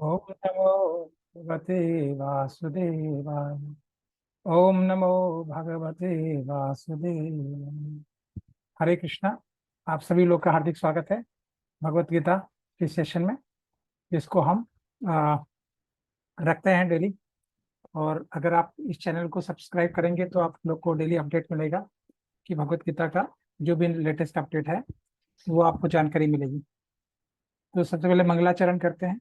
ओम नमो भगवते वासुदेवाय। ओम नमो भगवते वासुदेवाय। हरे कृष्णा। आप सभी लोग का हार्दिक स्वागत है भगवत गीता के सेशन में, जिसको हम आ, रखते हैं डेली। और अगर आप इस चैनल को सब्सक्राइब करेंगे तो आप लोग को डेली अपडेट मिलेगा कि भगवत गीता का जो भी लेटेस्ट अपडेट है वो आपको जानकारी मिलेगी। तो सबसे पहले मंगलाचरण करते हैं।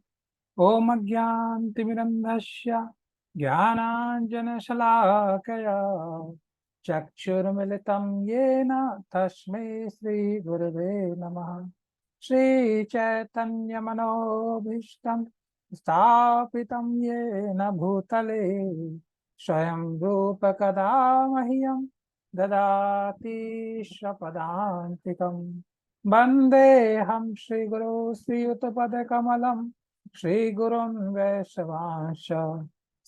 ओम अज्ञानतिमिरन्धस्य ज्ञानाञ्जनशलाकया चक्षुर्मिलितं येन तस्मै श्रीगुरवे नमः। श्रीचैतन्यमनोभीष्टं स्थापितं येन भूतले स्वयं रूप कदा मह्यं ददाति स्वपदान्तिकम्। वन्देऽहं श्रीगुरो श्रीयुतपदकमलं श्रीगुरुन् वैष्णवांश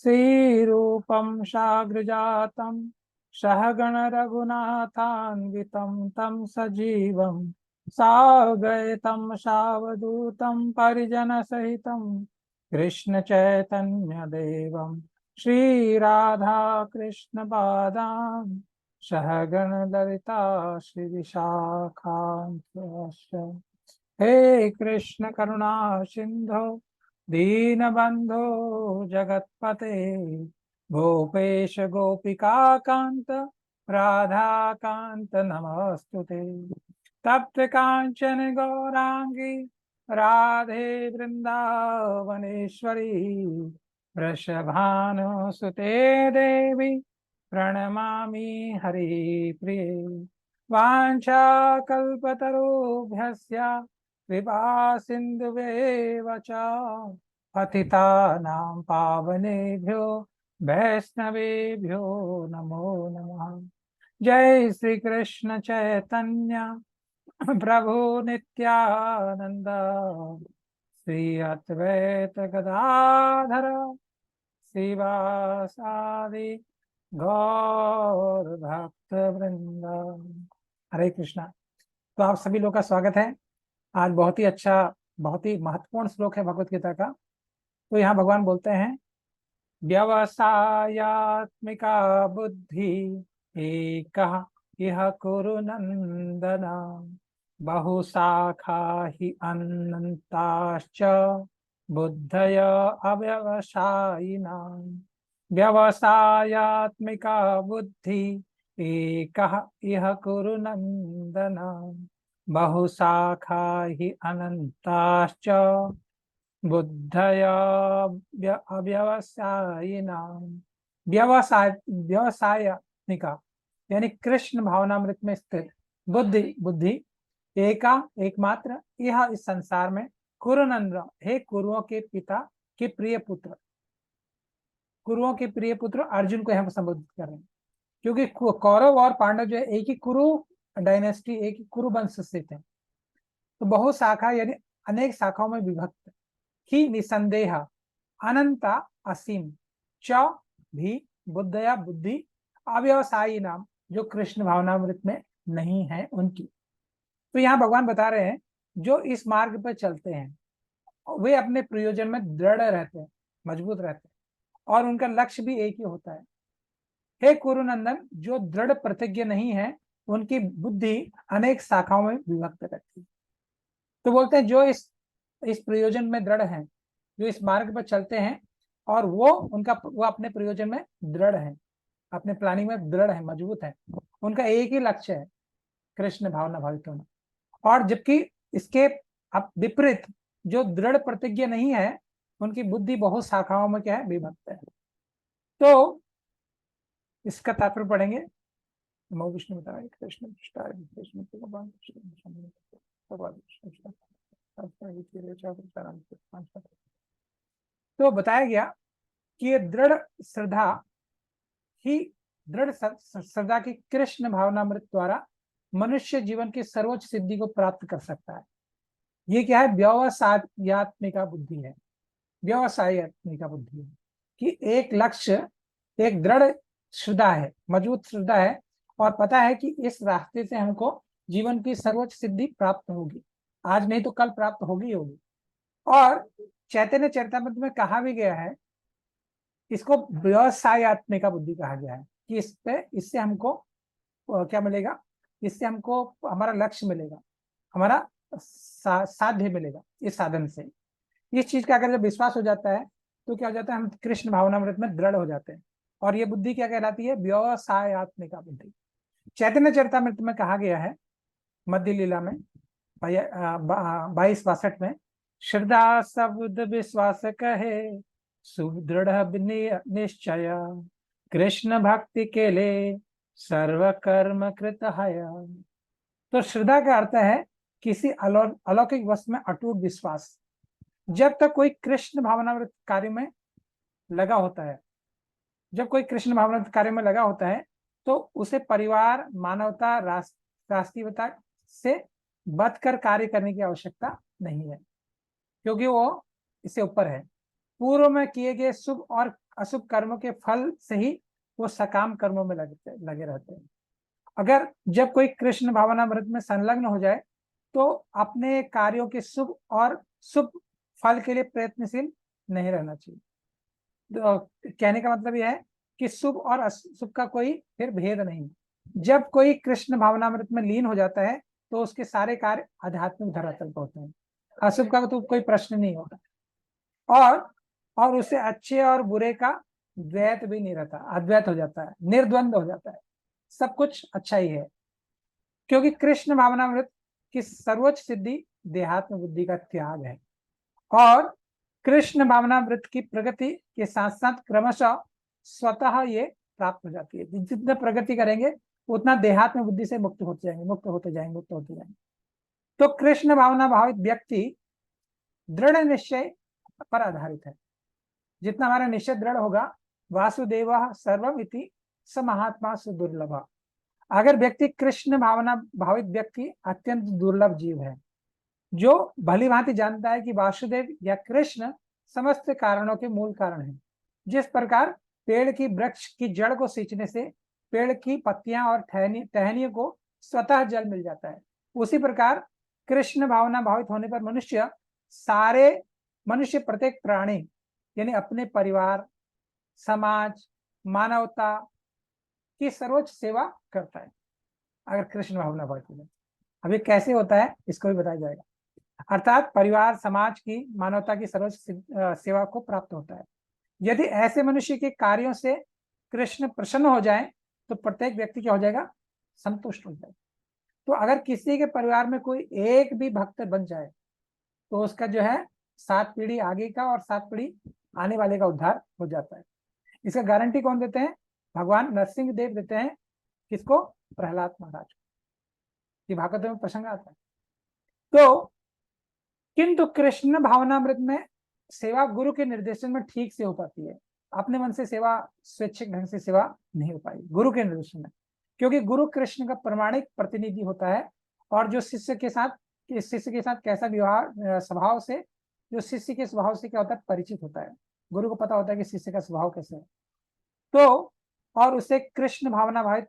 श्रीरूपं साग्रजातं सहगण रघुनाथान्वितं तं सजीवं साद्वैतं सावधूतं परिजनसहितं कृष्ण चैतन्य देवं श्रीराधा कृष्ण पादान् सहगण ललिता श्री विशाखान्विताश्च। हे कृष्ण करुणा सिंधो दीनबंधो जगत्पते गोपेश गोपिका कांत राधा कांत नमस्तुते। तप्त कांचन गौरांगी राधे वृंदावनेश्वरी वृषभानुसुते देवी प्रणमामि हरिप्रिये। वाञ्छाकल्पतरुभ्यश्च कृपा सिन्धुवेव च पतितानां पावनेभ्यो वैष्णवेभ्यो नमो नमः। जय श्री कृष्ण चैतन्य प्रभु नित्यानंद श्री अद्वैत गदाधर श्रीवासादि गौर भक्त वृंदा। हरे कृष्णा। तो आप सभी लोग का स्वागत है। आज बहुत ही अच्छा, बहुत ही महत्वपूर्ण श्लोक है भगवत गीता का। तो यहाँ भगवान बोलते हैं, व्यवसायात्मिका बुद्धि एकः इह कुरु नंदन बहुशाखा हि अनंताश्च बुद्धय अव्यवसायिना। व्यवसायात्मिका बुद्धि एकः इह कुरु नंदन बहुशाखा हि अनंताश्च बुद्धया अव्यवसायिना। व्यवसायिका यानी कृष्ण भावनामृत में स्थित बुद्धि बुद्धि एका एकमात्र यह इस संसार में कुरुनंद हे कुरुओं के पिता के प्रिय पुत्र। कुरुओं के प्रिय पुत्र अर्जुन को यहाँ संबोधित कर रहे हैं, क्योंकि कौरव और पांडव जो है एक ही कुरु डायनेस्टी, एक ही कुरु वंश से थे। तो बहुत शाखा यानी अनेक शाखाओं में विभक्त ही निसंदेह अनंता असीम च भी बुद्धया बुद्धि अव्यवसायी नाम जो कृष्ण भावनामृत में नहीं है उनकी। तो यहाँ भगवान बता रहे हैं जो इस मार्ग पर चलते हैं वे अपने प्रयोजन में दृढ़ रहते हैं, मजबूत रहते हैं और उनका लक्ष्य भी एक ही होता है। हे कुरुनंदन, जो दृढ़ प्रतिज्ञ नहीं है उनकी बुद्धि अनेक शाखाओं में विभक्त रहती है। तो बोलते हैं जो इस प्रयोजन में दृढ़ हैं, जो इस मार्ग पर चलते हैं और वो अपने प्रयोजन में दृढ़ है, अपने प्लानिंग में दृढ़ है, मजबूत है, उनका एक ही लक्ष्य है कृष्ण भावना भावित होना। और जबकि इसके अब विपरीत जो दृढ़ प्रतिज्ञा नहीं है उनकी बुद्धि बहुत शाखाओं में क्या है, विभक्त है। तो इसका तात्पर्य पढ़ेंगे। नमो विष्णु बताए कृष्ण कृष्ण भगवान तो बताया गया कि ये दृढ़ श्रद्धा ही दृढ़ श्रद्धा की कृष्ण भावनामृत द्वारा मनुष्य जीवन की सर्वोच्च सिद्धि को प्राप्त कर सकता है। ये क्या है, व्यवसायत्मिका बुद्धि है। व्यवसायत्मिका बुद्धि है कि एक लक्ष्य, एक दृढ़ श्रद्धा है, मजबूत श्रद्धा है और पता है कि इस रास्ते से हमको जीवन की सर्वोच्च सिद्धि प्राप्त होगी, आज नहीं तो कल प्राप्त होगी होगी। और चैतन्य चरितामृत में कहा भी गया है, इसको व्यवसायत्मिका बुद्धि कहा गया है कि इससे हमको क्या मिलेगा, इससे हमको हमारा लक्ष्य मिलेगा, हमारा साध्य मिलेगा। इस साधन से इस चीज का अगर जब विश्वास हो जाता है तो क्या हो जाता है, हम कृष्ण भावनामृत में दृढ़ हो जाते हैं। और ये बुद्धि क्या कहलाती है, व्यवसायत्मिका बुद्धि। चैतन्य चरितामृत में कहा गया है, मध्य लीला में 22-62 में, श्रद्धा शब्द विश्वास कहे सुदृढ़ निश्चय, कृष्ण भक्ति के लिए सर्व कर्म कृत है। तो श्रद्धा का अर्थ है किसी अलौकिक वस्तु में अटूट विश्वास। जब तक कोई कृष्ण भावनामृत कार्य में लगा होता है, जब कोई कृष्ण भावनामृत कार्य में लगा होता है तो उसे परिवार, मानवता, राष्ट्रीयता से बचकर कार्य करने की आवश्यकता नहीं है, क्योंकि वो इससे ऊपर है। पूर्व में किए गए शुभ और अशुभ कर्मों के फल से ही वो सकाम कर्मों में लगे रहते हैं। अगर जब कोई कृष्ण भावनामृत में संलग्न हो जाए तो अपने कार्यों के शुभ और शुभ फल के लिए प्रयत्नशील नहीं रहना चाहिए। तो कहने का मतलब यह है कि शुभ और अशुभ का कोई फिर भेद नहीं। जब कोई कृष्ण भावनामृत में लीन हो जाता है तो उसके सारे कार्य आध्यात्मिक धरातल पर होते हैं, अशुभ का तो कोई प्रश्न नहीं होता। और उसे अच्छे और बुरे का द्वैत भी नहीं रहता, अद्वैत हो जाता है, निर्द्वंद हो जाता है, सब कुछ अच्छा ही है। क्योंकि कृष्ण भावनामृत की सर्वोच्च सिद्धि देहात्म बुद्धि का त्याग है। और कृष्ण भावनामृत की प्रगति के साथ साथ क्रमशः स्वतः ये प्राप्त हो जाती है। जितना प्रगति करेंगे उतना देहात्म बुद्धि से मुक्त होते जाएंगे, मुक्त होते जाएंगे। तो कृष्ण भावना भावित व्यक्ति दृढ़ निश्चय पर आधारित है। जितना हमारा निश्चय दृढ़ होगा, वासुदेव सर्वम इति स महात्मा सुदुर्लभ। अगर व्यक्ति कृष्ण भावना भावित व्यक्ति अत्यंत दुर्लभ जीव है, जो भली भांति जानता है कि वासुदेव या कृष्ण समस्त कारणों के मूल कारण हैं। जिस प्रकार पेड़ की वृक्ष की जड़ को सींचने से पेड़ की पत्तियां और टहनियों को स्वतः जल मिल जाता है, उसी प्रकार कृष्ण भावना भावित होने पर मनुष्य प्रत्येक प्राणी यानी अपने परिवार, समाज, मानवता की सर्वोच्च सेवा करता है, अगर कृष्ण भावना भावित हो जाए। अभी कैसे होता है इसको भी बताया जाएगा। अर्थात परिवार, समाज की, मानवता की सर्वोच्च सेवा को प्राप्त होता है। यदि ऐसे मनुष्य के कार्यों से कृष्ण प्रसन्न हो जाए तो प्रत्येक व्यक्ति क्या हो जाएगा, संतुष्ट हो जाएगा। तो अगर किसी के परिवार में कोई एक भी भक्त बन जाए तो उसका जो है 7 पीढ़ी आगे का और 7 पीढ़ी आने वाले का उद्धार हो जाता है। इसका गारंटी कौन देते हैं, भगवान नरसिंह देव देते हैं। किसको, प्रहलाद महाराज की भागवत में प्रसंग आता है। तो किंतु कृष्ण भावनामृत में सेवा गुरु के निर्देशन में ठीक से हो पाती है। अपने मन से सेवा, स्वैच्छिक ढंग से सेवा नहीं हो पाई गुरु के निर्देशन में, क्योंकि गुरु कृष्ण का प्रमाणिक प्रतिनिधि होता है। और जो शिष्य के साथ कैसा व्यवहार स्वभाव से, जो शिष्य के स्वभाव से क्या होता है, परिचित होता है। गुरु को पता होता है कि शिष्य का स्वभाव कैसे है। तो और उसे कृष्ण भावना भावित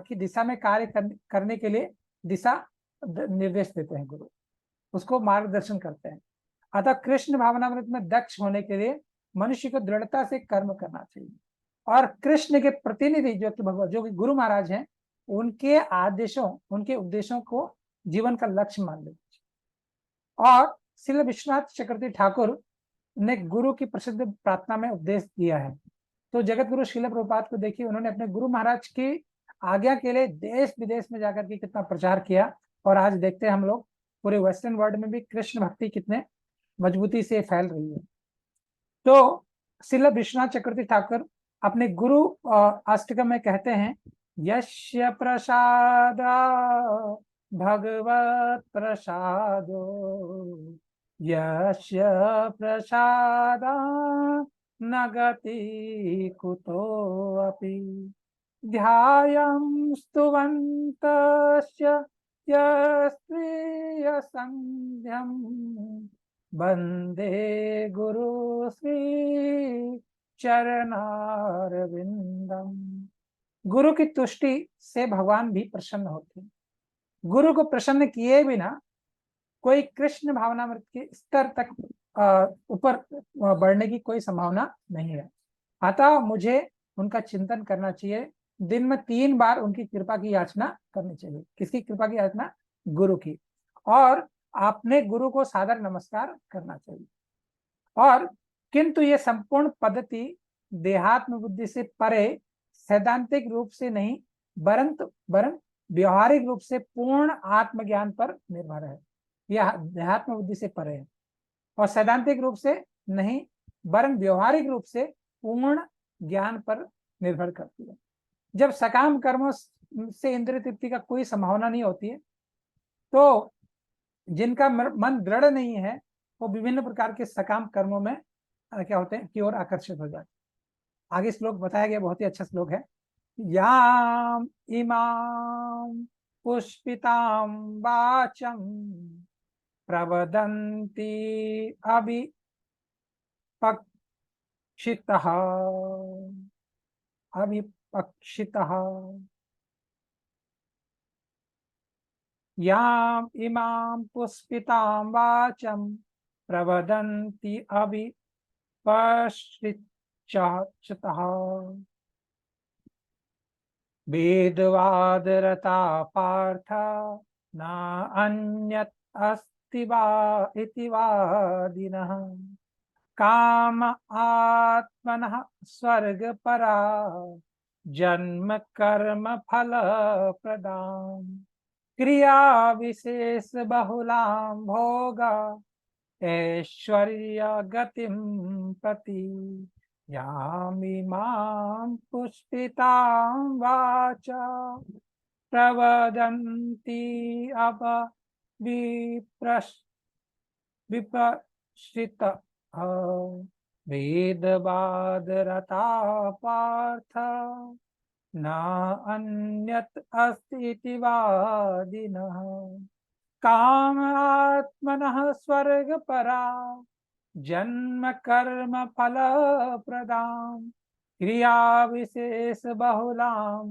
की दिशा में कार्य करने के लिए दिशा निर्देश देते हैं गुरु, उसको मार्गदर्शन करते हैं। अतः कृष्ण भावनामृत में दक्ष होने के लिए मनुष्य को दृढ़ता से कर्म करना चाहिए। और कृष्ण के प्रतिनिधि जो कि गुरु महाराज हैं, उनके आदेशों, उनके उपदेशों को जीवन का लक्ष्य मान लेना चाहिए। और श्रील विश्वनाथ चक्रवर्ती ठाकुर ने गुरु की प्रसिद्ध प्रार्थना में उपदेश दिया है। तो जगत गुरु श्रील प्रभुपाद को देखिए, उन्होंने अपने गुरु महाराज की आज्ञा के लिए देश विदेश में जाकर के कितना प्रचार किया। और आज देखते हैं हम लोग पूरे वेस्टर्न वर्ल्ड में भी कृष्ण भक्ति कितने मजबूती से फैल रही है। तो श्रील विश्वनाथ चक्रवर्ती ठाकुर अपने गुरु अष्टकम में कहते हैं, यस्य प्रसाद भगवत प्रसादो, यस्य प्रसाद न गति कुतोऽपि, ध्यायं स्तुवन्तस्य यस्त्वीय संध्यं, वंदे गुरु श्री चरणारविंदम। गुरु की तुष्टि से भगवान भी प्रसन्न होते हैं। गुरु को प्रसन्न किए बिना कोई कृष्ण भावनामृत के स्तर तक ऊपर बढ़ने की कोई संभावना नहीं है। अतः मुझे उनका चिंतन करना चाहिए, दिन में 3 बार उनकी कृपा की याचना करनी चाहिए। किसकी कृपा की याचना? गुरु की। और आपने गुरु को सादर नमस्कार करना चाहिए। और किंतु ये संपूर्ण पद्धति देहात्म बुद्धि से परे, सैद्धांतिक रूप से नहीं, वरन व्यवहारिक रूप से पूर्ण आत्मज्ञान पर निर्भर है। यह देहात्म बुद्धि से परे है और सैद्धांतिक रूप से नहीं, वरन व्यवहारिक रूप से पूर्ण ज्ञान पर निर्भर करती है। जब सकाम कर्मों से इंद्रिय तृप्ति का कोई संभावना नहीं होती है, तो जिनका मन दृढ़ नहीं है, वो विभिन्न प्रकार के सकाम कर्मों में क्या होते हैं, की ओर आकर्षित हो जाते हैं। आगे श्लोक बताया गया, बहुत ही अच्छा श्लोक है। याम इमाम पुष्पिताम वाचम प्रवदन्ति अभिपक्षितः अभिपक्षितः याम इमाम पुष्पिताम वाचम प्रवदन्ति अभिपक्षितः वेदवादरता पार्थ न अन्यत् अस्ति वा इति वादिनः काम आत्मनः स्वर्गपरा जन्म कर्म फल प्रदान क्रिया विशेष बहुलां भोगा ऐश्वर्य गतिं प्रति यामिमां पुष्पितां वाचा प्रवदन्ति विपश्चितः वेदवादरता पार्थ न अन्यत् अस्ति इति वादिनः काम आत्मनः स्वर्गपरा जन्म कर्म फल प्रदान क्रिया विशेष बहुलां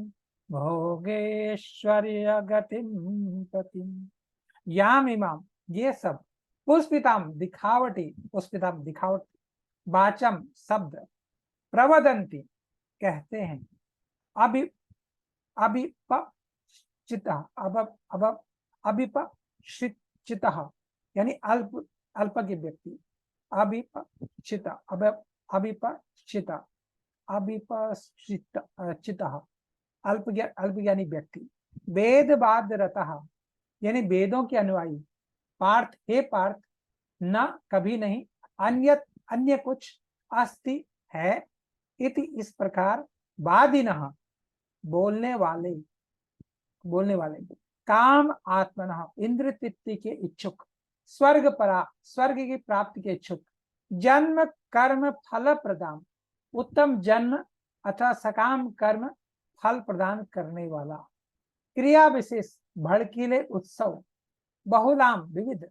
भोगेश्वर्य गतिं प्रति याम इमाम, ये सब पुष्पिताम दिखावटी, पुष्पिताम दिखावटी, वाचम शब्द, प्रवदंती कहते हैं, अभि अभिपचिता अभिपचिता यानी अल्प अल्प की व्यक्ति, अभिपचिता अभिपचिता अभिपचिता अल्पज्ञानी व्यक्ति, वेदवाद रतः यानी वेदों के अनुयायी, पार्थ हे पार्थ, न कभी नहीं, अन्य कुछ अस्ति है, इति इस प्रकार, वादिनः बोलने वाले काम आत्मनः इंद्र तृप्ति के इच्छुक, स्वर्ग परा स्वर्ग की प्राप्ति के इच्छुक, जन्म कर्म फल प्रदान उत्तम जन्म अथवा सकाम कर्म फल प्रदान करने वाला, क्रिया विशेष भड़कीले उत्सव, बहुलाम विविध,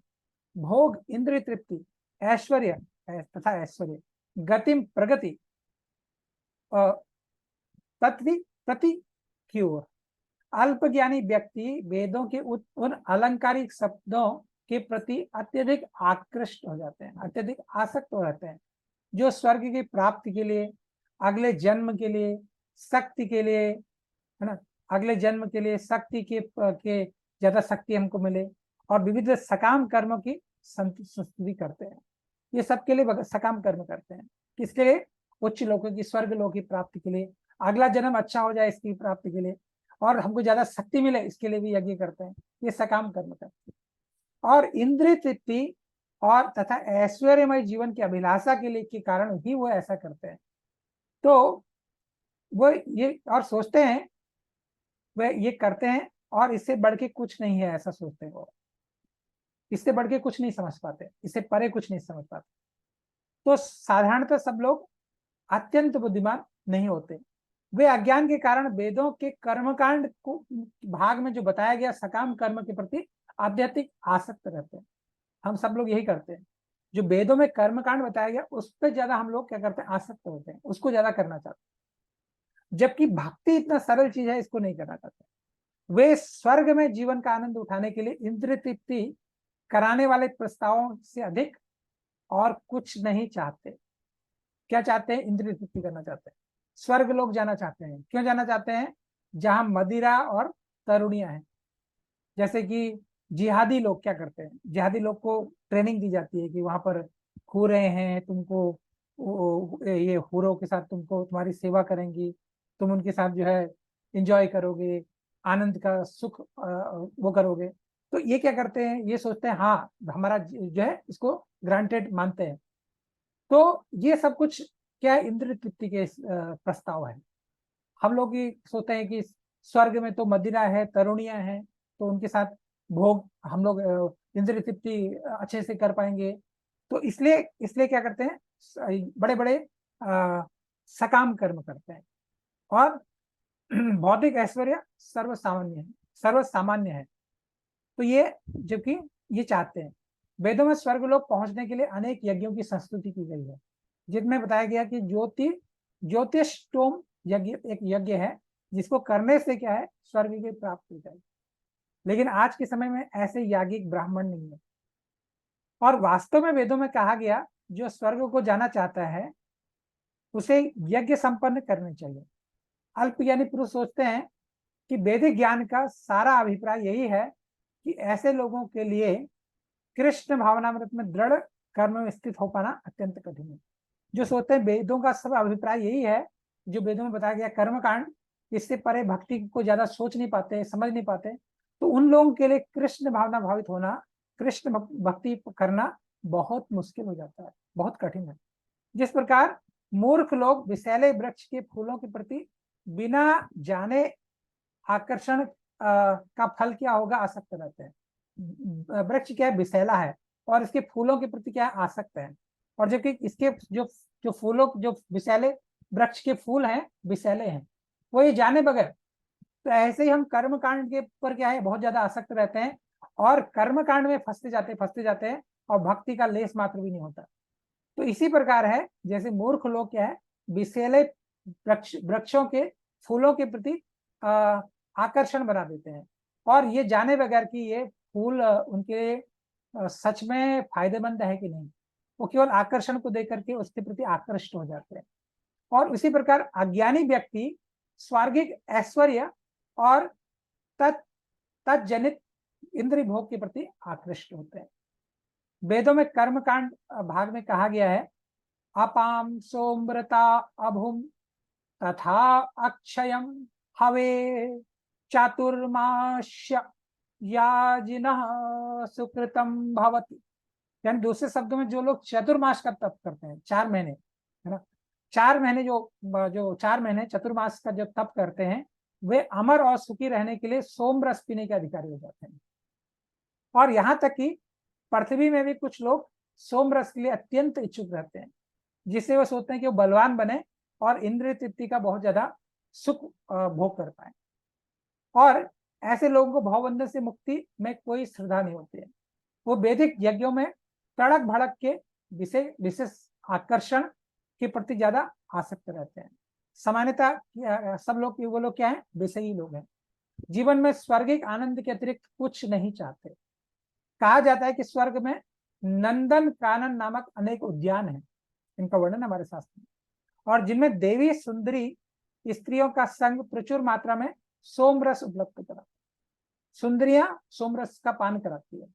भोग इंद्रिय तृप्ति, ऐश्वर्य तथा ऐश्वर्य, गतिम प्रगति, प्रति की ओर, अल्पज्ञानी व्यक्ति वेदों के उन अलंकारिक शब्दों के प्रति अत्यधिक आकृष्ट हो जाते हैं, अत्यधिक आसक्त हो जाते हैं, जो स्वर्ग की प्राप्ति के लिए, अगले जन्म के लिए, शक्ति के लिए, है ना, अगले जन्म के लिए शक्ति के ज्यादा शक्ति हमको मिले, और विविध सकाम कर्मों की संस्तुति करते हैं। ये सब के लिए सकाम कर्म करते हैं, किसके लिए? उच्च लोगों की, स्वर्ग लोक की प्राप्ति के लिए, अगला जन्म अच्छा हो जाए इसकी प्राप्ति के लिए, और हमको ज्यादा शक्ति मिले इसके लिए भी यज्ञ करते हैं। ये सकाम कर्म करते हैं। और इंद्रिय तृप्ति और तथा ऐश्वर्यमय जीवन की अभिलाषा के लिए के कारण ही वो ऐसा करते हैं। तो वो ये और सोचते हैं, वे ये करते हैं और इससे बढ़ के कुछ नहीं है, ऐसा सोचते हैं वो, इससे बढ़ के कुछ नहीं समझ पाते, इससे परे कुछ नहीं समझ पाते। तो साधारणतः सब लोग अत्यंत बुद्धिमान नहीं होते, वे अज्ञान के कारण वेदों के कर्मकांड को भाग में जो बताया गया सकाम कर्म के प्रति आध्यात्मिक आसक्त रहते हैं। हम सब लोग यही करते हैं, जो वेदों में कर्मकांड बताया गया उस पर ज्यादा हम लोग क्या करते हैं, आसक्त होते हैं, उसको ज्यादा करना चाहते हैं, जबकि भक्ति इतना सरल चीज है, इसको नहीं करना चाहते। वे स्वर्ग में जीवन का आनंद उठाने के लिए इंद्रिय तृप्ति कराने वाले प्रस्तावों से अधिक और कुछ नहीं चाहते। क्या चाहते हैं? इंद्रिय तृप्ति करना चाहते हैं, स्वर्ग लोग जाना चाहते हैं। क्यों जाना चाहते हैं? जहां मदिरा और तरुणियां हैं। जैसे कि जिहादी लोग क्या करते हैं, जिहादी लोग को ट्रेनिंग दी जाती है कि वहां पर हूरें हैं, तुमको ये हूरों के साथ तुमको तुम्हारी सेवा करेंगी, तुम उनके साथ जो है इंजॉय करोगे, आनंद का सुख वो करोगे। तो ये क्या करते हैं, ये सोचते हैं हाँ हमारा जो है इसको ग्रांटेड मानते हैं। तो ये सब कुछ क्या है, इंद्र तृप्ति के प्रस्ताव है। हम लोग ये सोचते हैं कि स्वर्ग में तो मदिरा है, तरुणियां हैं, तो उनके साथ भोग हम लोग इंद्रिय तृप्ति अच्छे से कर पाएंगे। तो इसलिए इसलिए क्या करते हैं, बड़े बड़े सकाम कर्म करते हैं। और भौतिक ऐश्वर्य सर्वसामान्य है। तो ये जबकि ये चाहते हैं। वेदों में स्वर्ग लोग पहुंचने के लिए अनेक यज्ञों की संस्तुति की गई है, जिनमें बताया गया कि ज्योतिषोम यज्ञ एक यज्ञ है, जिसको करने से क्या है, स्वर्ग की प्राप्ति हो जाएगी। लेकिन आज के समय में ऐसे याज्ञिक ब्राह्मण नहीं है। और वास्तव में वेदों में कहा गया, जो स्वर्ग को जाना चाहता है उसे यज्ञ संपन्न करने चाहिए। अल्पज्ञानी पुरुष सोचते हैं कि वैदिक ज्ञान का सारा अभिप्राय यही है कि ऐसे लोगों के लिए कृष्ण भावनामृत में दृढ़ कर्म में स्थित हो पाना अत्यंत कठिन है। जो सोचते हैं वेदों का सब अभिप्राय यही है, जो वेदों में बताया गया कर्म कांड, इससे परे भक्ति को ज्यादा सोच नहीं पाते, समझ नहीं पाते, तो उन लोगों के लिए कृष्ण भावना भावित होना, कृष्ण भक्ति करना बहुत मुश्किल हो जाता है, बहुत कठिन है। जिस प्रकार मूर्ख लोग विषैले वृक्ष के फूलों के प्रति बिना जाने आकर्षण का फल क्या होगा, आसक्त रहते हैं। वृक्ष क्या है, विषैला है, और इसके फूलों के प्रति क्या है, आसक्त है। और जबकि इसके जो जो फूलों जो विषैले वृक्ष के फूल हैं, विषैले हैं, वो ये जाने बगैर। तो ऐसे ही हम कर्म कांड के ऊपर क्या है, बहुत ज्यादा आसक्त रहते हैं, और कर्म कांड में फंसते जाते हैं, और भक्ति का लेस मात्र भी नहीं होता। तो इसी प्रकार है, जैसे मूर्ख लोग क्या है, विषैले वृक्षों के फूलों के प्रति आकर्षण बना देते हैं, और ये जाने बगैर कि ये फूल उनके सच में फायदेमंद है कि नहीं, वो केवल आकर्षण को देख करके उसके प्रति आकर्षित हो जाते हैं। और उसी प्रकार अज्ञानी व्यक्ति स्वार्गिक ऐश्वर्य और तत्जनित इंद्रिय भोग के प्रति आकृष्ट होते हैं। वेदों में कर्मकांड भाग में कहा गया है, अपाम सोमृता अभुम तथा अक्षयम हवे चातुर्मास्य याजिनः सुकृतम भवति। यानी दूसरे शब्दों में, जो लोग चतुर्मास का तप करते हैं, 4 महीने, है ना, 4 महीने जो 4 महीने चतुर्मास का जो तप करते हैं, वे अमर और सुखी रहने के लिए सोम रस पीने के अधिकारी हो जाते हैं। और यहाँ तक कि पृथ्वी में भी कुछ लोग सोम रस के लिए अत्यंत इच्छुक रहते हैं, जिससे वो सोचते हैं कि वो बलवान बने और इंद्रिय तृप्ति का बहुत ज्यादा सुख भोग कर पाए। और ऐसे लोगों को भवबंधन से मुक्ति में कोई श्रद्धा नहीं होती है। वो वैदिक यज्ञों में तड़क भड़क के विशेष आकर्षण के प्रति ज्यादा आसक्त रहते हैं। सामान्यतः सब लोग वो लोग क्या है, विषयी लोग हैं, जीवन में स्वर्गिक आनंद के अतिरिक्त कुछ नहीं चाहते। कहा जाता है कि स्वर्ग में नंदन कानन नामक अनेक उद्यान हैं, इनका वर्णन हमारे शास्त्र में, और जिनमें देवी सुंदरी स्त्रियों का संग प्रचुर मात्रा में सोमरस उपलब्ध करा, सुंदरियां सोमरस का पान कराती है।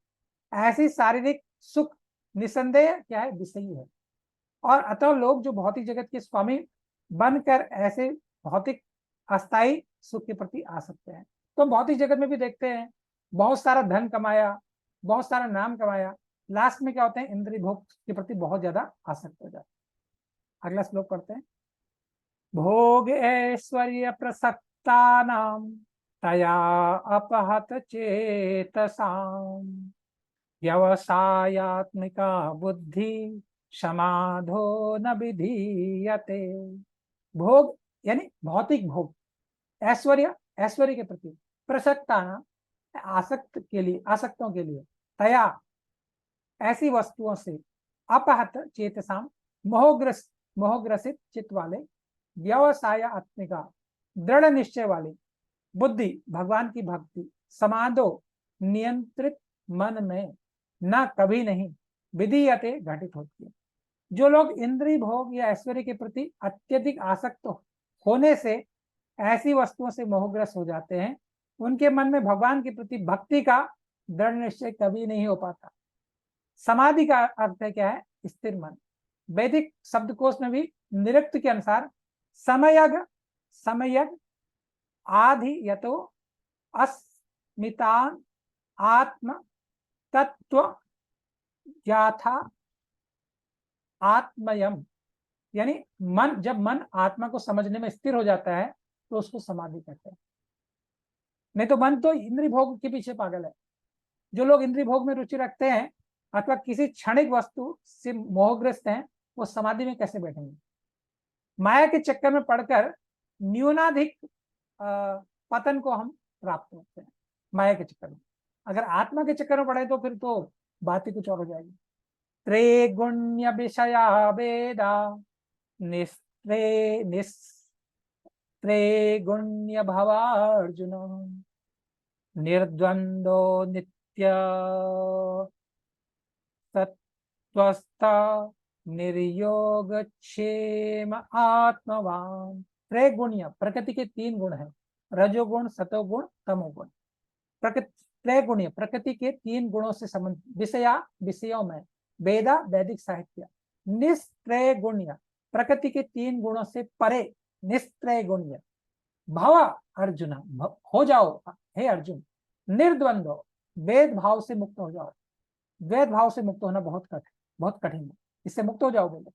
ऐसी शारीरिक सुख निसंदेह क्या है, विषयी है। और अतः लोग जो भौतिक जगत के स्वामी बनकर ऐसे भौतिक अस्थायी सुख के प्रति आ सकते हैं। तो भौतिक जगत में भी देखते हैं, बहुत सारा धन कमाया, बहुत सारा नाम कमाया, लास्ट में क्या होते हैं, इंद्रिय भोग के प्रति बहुत ज्यादा आसक्त हो जाते हैं। अगला श्लोक पढ़ते हैं। भोग ऐश्वर्य प्रसक्ता नाम तया अपहत चेतसाम व्यवसायात्मिका बुद्धि समाधो न विधीयते। भोग यानी भौतिक भोग, ऐश्वर्य ऐश्वर्य के प्रति, प्रसक्ता नाम आसक्तों के लिए, तया ऐसी वस्तुओं से, अपहत चेतसाम मोहग्रसित चित्त वाले, व्यवसाय आत्मिका दृढ़ निश्चय वाली, बुद्धि भगवान की भक्ति, समाधो नियंत्रित मन में, न कभी नहीं, विधीयते घटित होती है। जो लोग इंद्रिय भोग या ऐश्वर्य के प्रति अत्यधिक आसक्त होने से ऐसी वस्तुओं से मोहग्रस्त हो जाते हैं, उनके मन में भगवान के प्रति भक्ति का दृढ़ निश्चय कभी नहीं हो पाता। समाधि का अर्थ है क्या है? स्थिर मन। वैदिक शब्दकोश में भी निरुक्त के अनुसार समयग समयग आधि यतो अस्मितान आत्म तत्व याथा आत्मयम, यानी मन, जब मन आत्मा को समझने में स्थिर हो जाता है तो उसको समाधि कहते हैं। नहीं तो मन तो इंद्रिय भोग के पीछे पागल है। जो लोग इंद्रिय भोग में रुचि रखते हैं अथवा किसी क्षणिक वस्तु से मोहग्रस्त हैं, वो समाधि में कैसे बैठेंगे? माया के चक्कर में पड़कर न्यूनाधिक पतन को हम प्राप्त होते हैं माया के चक्कर में। अगर आत्मा के चक्कर में पड़े तो फिर तो बात ही कुछ और हो जाएगी। त्रैगुण्य विषया वेदा निस्त्रे निस्त्रैगुण्य भवार्जुन निर्द्वंदो नित्य सत्वस्थ निर्योग क्षेम आत्मवान। त्रैगुण्य, प्रकृति के 3 गुण हैं, रजोगुण, सतोगुण, तमोगुण। प्रकृति त्रैगुण्य, प्रकृति के 3 गुणों से संबंध। विषया, विषयों में, वेदा, वैदिक साहित्य। निस्त्रैगुण्य, प्रकृति के 3 गुणों से परे, निस्त्रैगुण्य। भव अर्जुन, हो जाओ हे अर्जुन। निर्द्वंद्व, वेद भाव से मुक्त हो जाओ। वेद भाव से मुक्त होना बहुत कठिन है, इससे मुक्त हो जाओ बोले।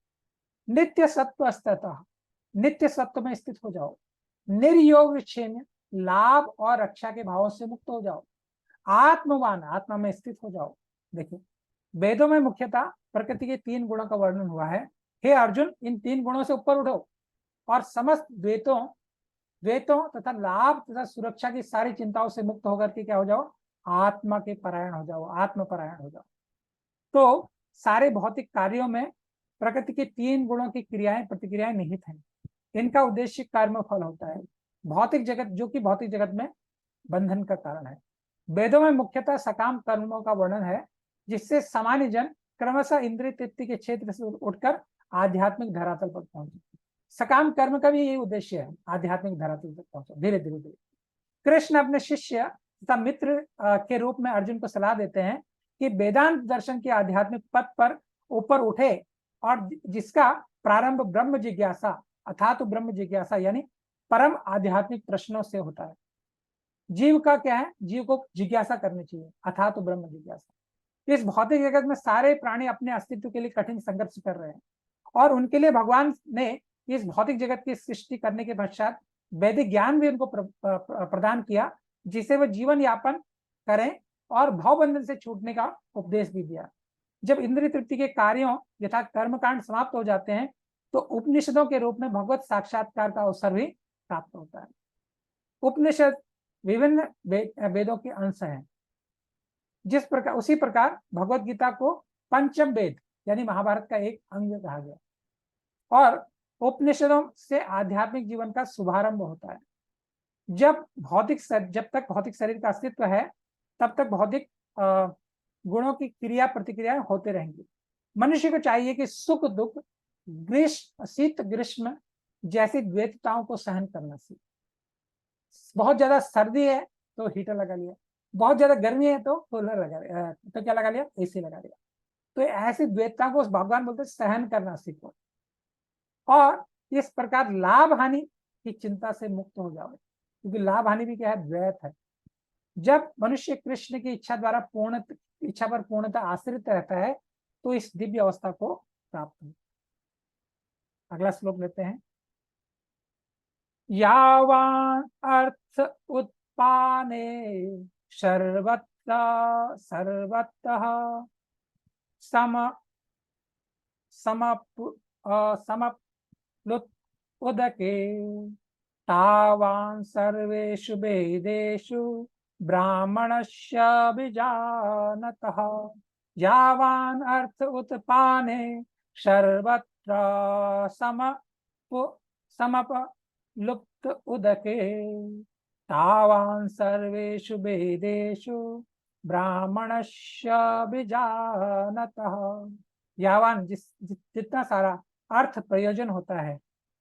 नित्य सत्व स्थितः, नित्य सत्व में स्थित हो जाओ। निर्योग क्षेम, लाभ और रक्षा के भावों से मुक्त हो जाओ। आत्मवान, आत्मा में स्थित हो जाओ। देखिए, वेदों में मुख्यतः प्रकृति के 3 गुणों का वर्णन हुआ है। हे अर्जुन, इन 3 गुणों से ऊपर उठो और समस्त द्वैतों तथा लाभ तथा सुरक्षा की सारी चिंताओं से मुक्त होकर के क्या हो जाओ? आत्मा के परायण हो जाओ, आत्मपरायण हो जाओ। तो सारे भौतिक कार्यों में प्रकृति के 3 गुणों की क्रियाएं प्रतिक्रियाएं निहित हैं। इनका उद्देश्य कर्म फल होता है, भौतिक जगत, जो कि भौतिक जगत में बंधन का कारण है। वेदों में मुख्यतः सकाम कर्मों का वर्णन है, जिससे सामान्य जन क्रमशः इंद्रिय तृप्ति के क्षेत्र से उठकर आध्यात्मिक धरातल पर पहुंचे। सकाम कर्म का भी यही उद्देश्य है, आध्यात्मिक धरातल तक पहुंचे धीरे धीरे। कृष्ण अपने शिष्य तथा मित्र के रूप में अर्जुन को सलाह देते हैं कि वेदांत दर्शन के आध्यात्मिक पथ पर ऊपर उठे, और जिसका प्रारंभ ब्रह्म जिज्ञासा अर्थात ब्रह्म जिज्ञासा यानी परम आध्यात्मिक प्रश्नों से होता है। जीव का क्या है? जीव को जिज्ञासा करनी चाहिए, अर्थात ब्रह्म जिज्ञासा। इस भौतिक जगत में सारे प्राणी अपने अस्तित्व के लिए कठिन संघर्ष कर रहे हैं, और उनके लिए भगवान ने इस भौतिक जगत की सृष्टि करने के पश्चात वैदिक ज्ञान भी उनको प्रदान किया, जिसे वह जीवन यापन करें और भावबंधन से छूटने का उपदेश भी दिया। जब इंद्रिय तृप्ति के कार्यों यथा कर्मकांड समाप्त हो जाते हैं, तो उपनिषदों के रूप में भगवत साक्षात्कार का अवसर भी प्राप्त होता है। उपनिषद विभिन्न वेदों के अंश हैं। जिस प्रकार, उसी प्रकार भगवत गीता को पंचम वेद यानी महाभारत का एक अंग कहा गया, और उपनिषदों से आध्यात्मिक जीवन का शुभारंभ होता है। जब तक भौतिक शरीर का अस्तित्व है, तब तक भौतिक गुणों की क्रिया प्रतिक्रियाएं होते रहेंगी। मनुष्य को चाहिए कि सुख दुख, ग्रीष्म शीत ग्रीष्म जैसी द्वैतताओं को सहन करना सीखे। बहुत ज्यादा सर्दी है तो हीटर लगा लिया, बहुत ज्यादा गर्मी है तो कूलर लगा लिया, तो क्या लगा लिया? एसी लगा लिया। तो ऐसी द्वैतता को भगवान बोलते सहन करना सीखो, और इस प्रकार लाभ हानि की चिंता से मुक्त हो जाओ, क्योंकि लाभ हानि भी क्या है? द्वैत है। जब मनुष्य कृष्ण की इच्छा पर पूर्णतः आश्रित रहता है, तो इस दिव्य अवस्था को प्राप्त हो। अगला श्लोक लेते हैं। यावान अर्थ उत्पाने सर्वतः समप्लुत उदके तावान सर्वेषु वेदेषु ब्राह्मणस्य विजानतः। यावान अर्थ उत्पाने सर्वत्र समप्लुत उदके तावान सर्वेषु वेदेषु ब्राह्मणस्य बीजानतः। यावान जितना सारा अर्थ प्रयोजन होता है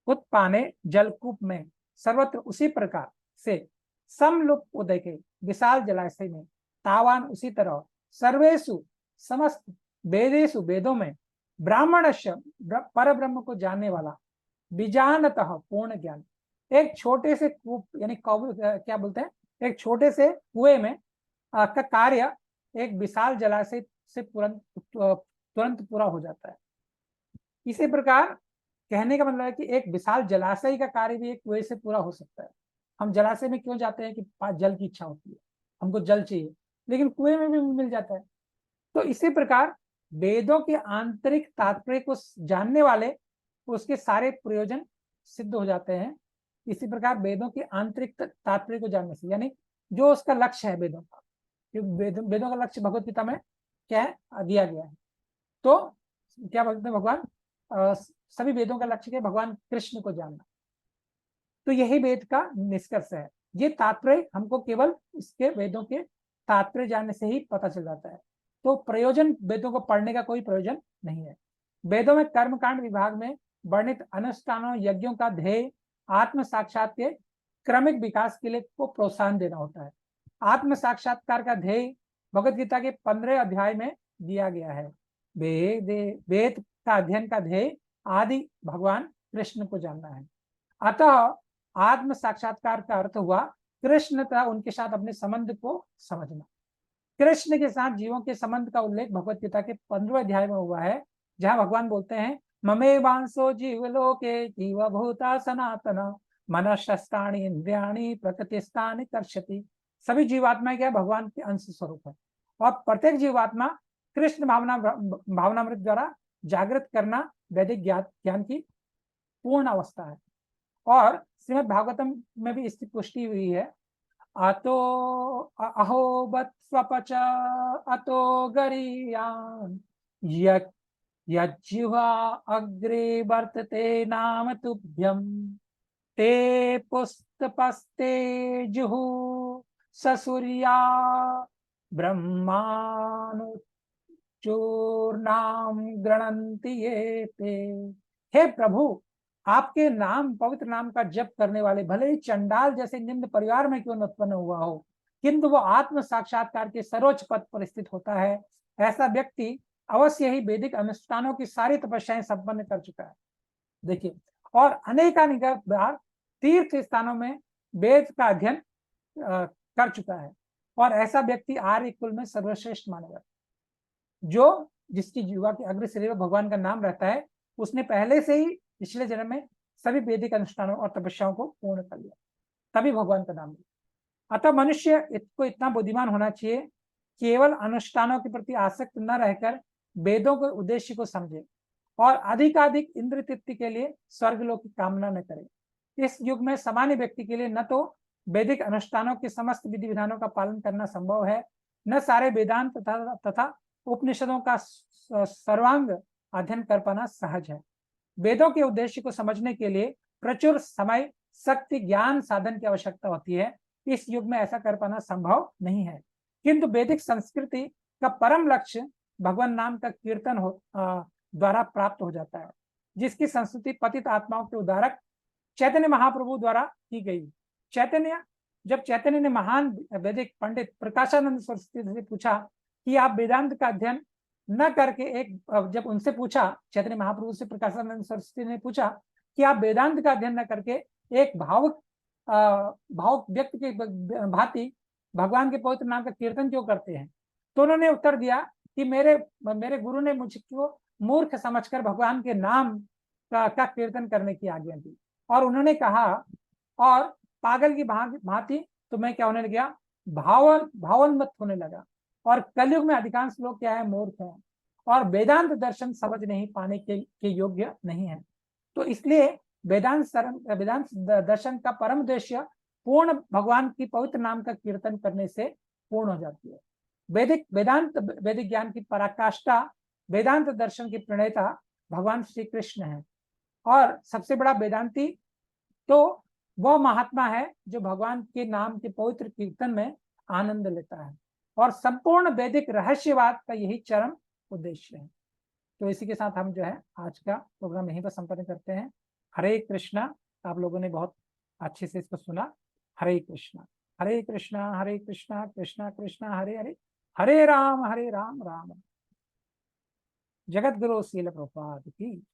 उत्पाने जलकूप में सर्वत्र उसी प्रकार से समलुप उदय के विशाल जलाशय में तावान उसी तरह सर्वेषु समस्त वेदेषु वेदों में ब्राह्मणस्य पर ब्रह्म को जानने वाला बीजानतः पूर्ण ज्ञान एक छोटे से कूप यानी क्या बोलते हैं एक छोटे से कुएं में का कार्य एक विशाल जलाशय से तुरंत पूरा हो जाता है। इसी प्रकार कहने का मतलब है कि एक विशाल जलाशय का कार्य भी एक कुएं से पूरा हो सकता है। हम जलाशय में क्यों जाते हैं कि जल की इच्छा होती है, हमको जल चाहिए, लेकिन कुएं में भी मिल जाता है। तो इसी प्रकार वेदों के आंतरिक तात्पर्य को जानने वाले उसके सारे प्रयोजन सिद्ध हो जाते हैं। इसी प्रकार वेदों के आंतरिक तात्पर्य को जानने से यानी जो उसका लक्ष्य है वेदों का, वेदों का लक्ष्य भगवत गीता में क्या है दिया गया है। तो क्या बोलते हैं भगवान सभी वेदों का लक्ष्य है भगवान कृष्ण को जानना। तो यही वेद का निष्कर्ष है। ये तात्पर्य हमको केवल इसके वेदों के तात्पर्य जानने से ही पता चल जाता है। तो प्रयोजन वेदों को पढ़ने का कोई प्रयोजन नहीं है। वेदों में कर्मकांड विभाग में वर्णित अनुष्ठानों यज्ञों का ध्येय आत्म साक्षात के क्रमिक विकास के लिए को प्रोत्साहन देना होता है। आत्म साक्षात्कार का ध्येय भगवत गीता के 15 अध्याय में दिया गया है। वेद का अध्ययन का ध्येय आदि भगवान कृष्ण को जानना है। अतः आत्म साक्षात्कार का अर्थ हुआ कृष्ण तथा उनके साथ अपने संबंध को समझना। कृष्ण के साथ जीवों के संबंध का उल्लेख भगवत गीता के 15वें अध्याय में हुआ है, जहां भगवान बोलते हैं ममे वांसो जीवलोके जीवभूता सनातन मनश्शास्त्राणि इंद्रियाणि प्रकृतिस्थानि कर्षति। सभी जीवात्मा क्या भगवान के अंश स्वरूप है और प्रत्येक जीवात्मा कृष्ण भावनामृत द्वारा जागृत करना वैदिक ज्ञान की पूर्ण अवस्था है। और श्रीमद् भागवतम में भी इसकी पुष्टि हुई है। अतो अहोबत स्वपच अतो गरीयान यज्जिह्वा अग्रे वर्तते नाम तुभ्यम ते पुस्तपस्ते जुहु ससूर्या ब्रह्मानु चूर्णाम गणन्ति ये ते। हे प्रभु, आपके नाम पवित्र नाम का जप करने वाले भले ही चंडाल जैसे निम्न परिवार में क्यों न उत्पन्न हुआ हो, किंतु वो आत्म साक्षात्कार के सर्वोच्च पद पर स्थित होता है। ऐसा व्यक्ति अवश्य ही वैदिक अनुष्ठानों की सारी तपस्याएं संपन्न कर चुका है। देखिए, और अनेकानेक बार तीर्थ स्थानों में वेद का अध्ययन कर चुका है और ऐसा व्यक्ति आर्य कुल में सर्वश्रेष्ठ माना जाता है। जो जिसकी जीवा के अग्र शरीर में भगवान का नाम रहता है, उसने पहले से ही पिछले जन्म में सभी वैदिक अनुष्ठानों और तपस्याओं को पूर्ण कर लिया, तभी भगवान का नाम लिया। अतः मनुष्य को इतना बुद्धिमान होना चाहिए, केवल अनुष्ठानों के प्रति आसक्त न रहकर वेदों के उद्देश्य को समझे और अधिकाधिक इंद्र तृप्ति के लिए स्वर्गलोक की कामना न करे। इस युग में सामान्य व्यक्ति के लिए न तो वैदिक अनुष्ठानों के समस्त विधि विधानों का पालन करना संभव है, न सारे वेदांत तथा उपनिषदों का सर्वांग अध्ययन कर पाना सहज है। वेदों के उद्देश्य को समझने के लिए प्रचुर समय, शक्ति, ज्ञान, साधन की आवश्यकता होती है। इस युग में ऐसा कर पाना संभव नहीं है, किंतु वैदिक संस्कृति का परम लक्ष्य भगवान नाम का कीर्तन द्वारा प्राप्त हो जाता है, जिसकी संस्कृति पतित आत्माओं के उद्धारक चैतन्य महाप्रभु द्वारा की गई। जब चैतन्य ने महान वैदिक पंडित प्रकाशानंद सरस्वती से पूछा कि आप वेदांत का अध्ययन न करके जब उनसे पूछा, चैतन्य महाप्रभु से प्रकाशानंद सरस्वती ने पूछा कि आप वेदांत का अध्ययन न करके एक भावुक व्यक्ति के भांति भगवान के पवित्र नाम का कीर्तन क्यों करते हैं, तो उन्होंने उत्तर दिया कि मेरे गुरु ने मुझको मूर्ख समझकर भगवान के नाम का कीर्तन करने की आज्ञा दी। और उन्होंने कहा, और पागल की भांति तो मैं क्या होने लगा, भावोन्मत्त होने लगा। और कलयुग में अधिकांश लोग क्या है, मूर्ख हैं और वेदांत दर्शन समझ नहीं पाने के योग्य नहीं है। तो इसलिए वेदांत दर्शन का परम उद्देश्य पूर्ण भगवान की पवित्र नाम का कीर्तन करने से पूर्ण हो जाती है। वैदिक ज्ञान की पराकाष्ठा वेदांत दर्शन के प्रणेता भगवान श्री कृष्ण है। और सबसे बड़ा वेदांती तो वह महात्मा है जो भगवान के नाम के पवित्र कीर्तन में आनंद लेता है। और संपूर्ण वैदिक रहस्यवाद का यही चरम उद्देश्य है। तो इसी के साथ हम जो है आज का प्रोग्राम यहीं पर संपन्न करते हैं। हरे कृष्णा। आप लोगों ने बहुत अच्छे से इसको सुना। हरे कृष्णा, हरे कृष्णा, हरे कृष्णा, कृष्णा कृष्णा हरे हरे, हरे राम राम राम। जगत गुरु श्रील प्रभुपाद की।